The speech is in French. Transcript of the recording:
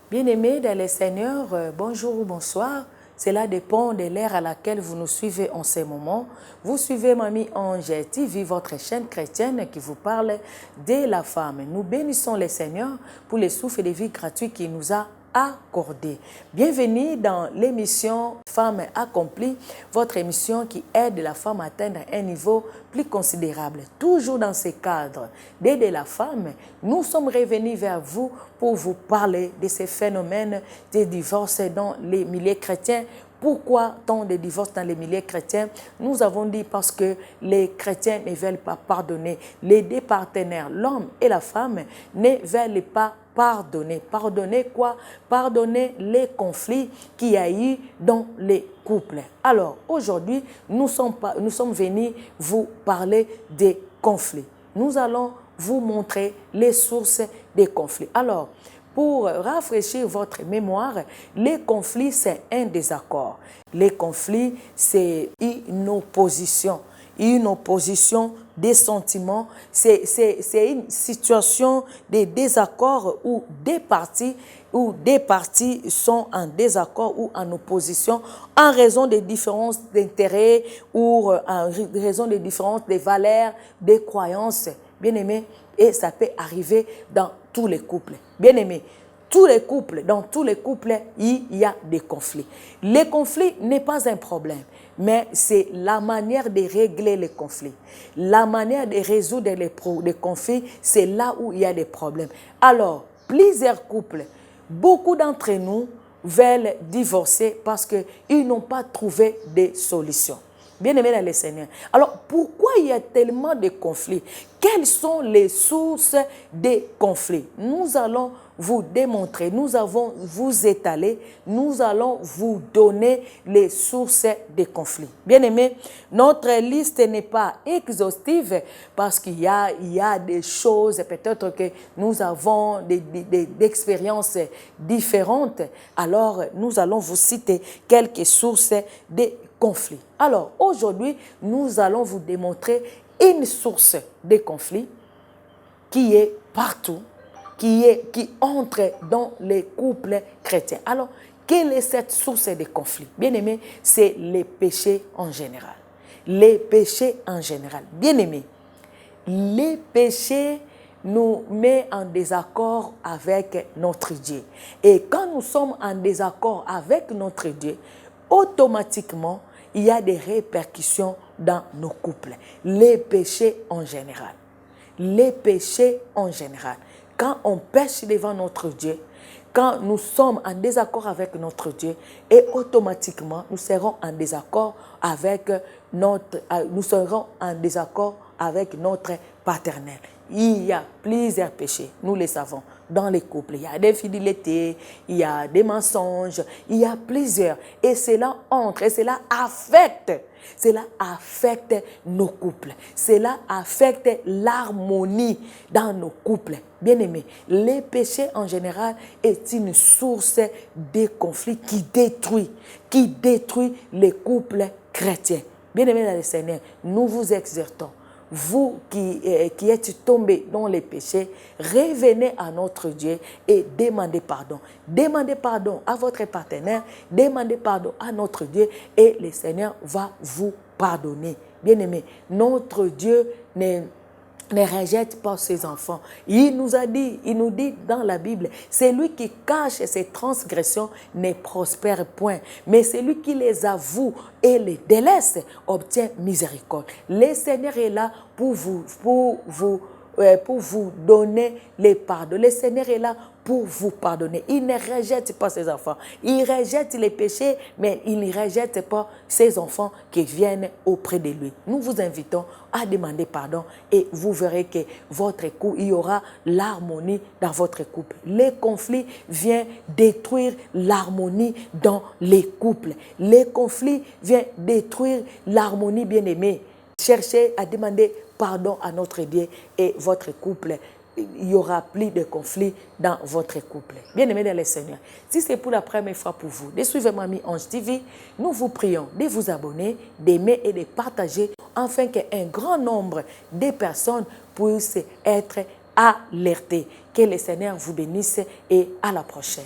Bien-aimés dans le Seigneur, bonjour ou bonsoir. Cela dépend de l'ère à laquelle vous nous suivez en ce moment. Vous suivez Mamie Ange TV, votre chaîne chrétienne qui vous parle de la femme. Nous bénissons le Seigneur pour les souffles de vie gratuits qu'il nous a accordé. Bienvenue dans l'émission Femmes accomplies, votre émission qui aide la femme à atteindre un niveau plus considérable. Toujours dans ce cadre d'aider la femme, nous sommes revenus vers vous pour vous parler de ces phénomènes de divorce dans les milieux chrétiens. Pourquoi tant de divorces dans les milieux chrétiens? Nous avons dit parce que les chrétiens ne veulent pas pardonner. Les deux partenaires, l'homme et la femme, ne veulent pas pardonner. Pardonner quoi? Pardonner les conflits qu'il y a eu dans les couples. Alors, aujourd'hui, nous sommes venus vous parler des conflits. Nous allons vous montrer les sources des conflits. Alors, pour rafraîchir votre mémoire, les conflits, c'est un désaccord. Les conflits, c'est une opposition. Une opposition des sentiments, c'est une situation de désaccord où des parties sont en désaccord ou en opposition en raison des différences d'intérêts ou en raison des différences des valeurs, des croyances. Bien-aimés, et ça peut arriver dans tous les couples. Bien-aimés, dans tous les couples, il y a des conflits. Les conflits n'est pas un problème, mais c'est la manière de régler les conflits. La manière de résoudre les conflits, c'est là où il y a des problèmes. Alors, plusieurs couples, beaucoup d'entre nous veulent divorcer parce qu'ils n'ont pas trouvé de solution. Bien-aimés dans le Seigneur. Alors, pourquoi il y a tellement de conflits? Quelles sont les sources des conflits? Nous allons vous démontrer, nous allons vous étaler, nous allons vous donner les sources des conflits. Bien-aimés, notre liste n'est pas exhaustive parce qu'il y a des choses, peut-être que nous avons des expériences différentes. Alors, nous allons vous citer quelques sources des conflits. Alors, aujourd'hui, nous allons vous démontrer une source de conflit qui est partout, qui entre dans les couples chrétiens. Alors, quelle est cette source de conflit? Bien-aimé, c'est les péchés en général. Les péchés en général. Bien-aimé, les péchés nous mettent en désaccord avec notre Dieu. Et quand nous sommes en désaccord avec notre Dieu, automatiquement, il y a des répercussions dans nos couples. Les péchés en général. Les péchés en général. Quand on pêche devant notre Dieu, quand nous sommes en désaccord avec notre Dieu, et automatiquement, nous serons en désaccord avec notre partenaire. Il y a plusieurs péchés, nous les savons, dans les couples. Il y a des fidélités, il y a des mensonges, il y a plusieurs. Et cela entre, et cela affecte nos couples. Cela affecte l'harmonie dans nos couples. Bien-aimés, les péchés en général est une source de conflits qui détruit les couples chrétiens. Bien-aimés dans le Seigneur, nous vous exhortons. Vous qui êtes tombés dans les péchés, revenez à notre Dieu et demandez pardon. Demandez pardon à votre partenaire, demandez pardon à notre Dieu et le Seigneur va vous pardonner. Bien-aimés, notre Dieu ne rejette pas ses enfants. Il nous dit dans la Bible, c'est lui qui cache ses transgressions ne prospère point, mais celui qui les avoue et les délaisse obtient miséricorde. Le Seigneur est là pour vous donner les pardons. Le Seigneur est là pour vous pardonner. Il ne rejette pas ses enfants. Il rejette les péchés, mais il ne rejette pas ses enfants qui viennent auprès de lui. Nous vous invitons à demander pardon et vous verrez que il y aura l'harmonie dans votre couple. Les conflits viennent détruire l'harmonie dans les couples. Les conflits viennent détruire l'harmonie, bien-aimée. Cherchez à demander pardon à notre Dieu et votre couple. Il y aura plus de conflits dans votre couple. Bien-aimés dans le Seigneur, si c'est pour la première fois pour vous de suivre Mamie Ange TV, nous vous prions de vous abonner, d'aimer et de partager afin qu'un grand nombre de personnes puissent être alertées. Que le Seigneur vous bénisse et à la prochaine.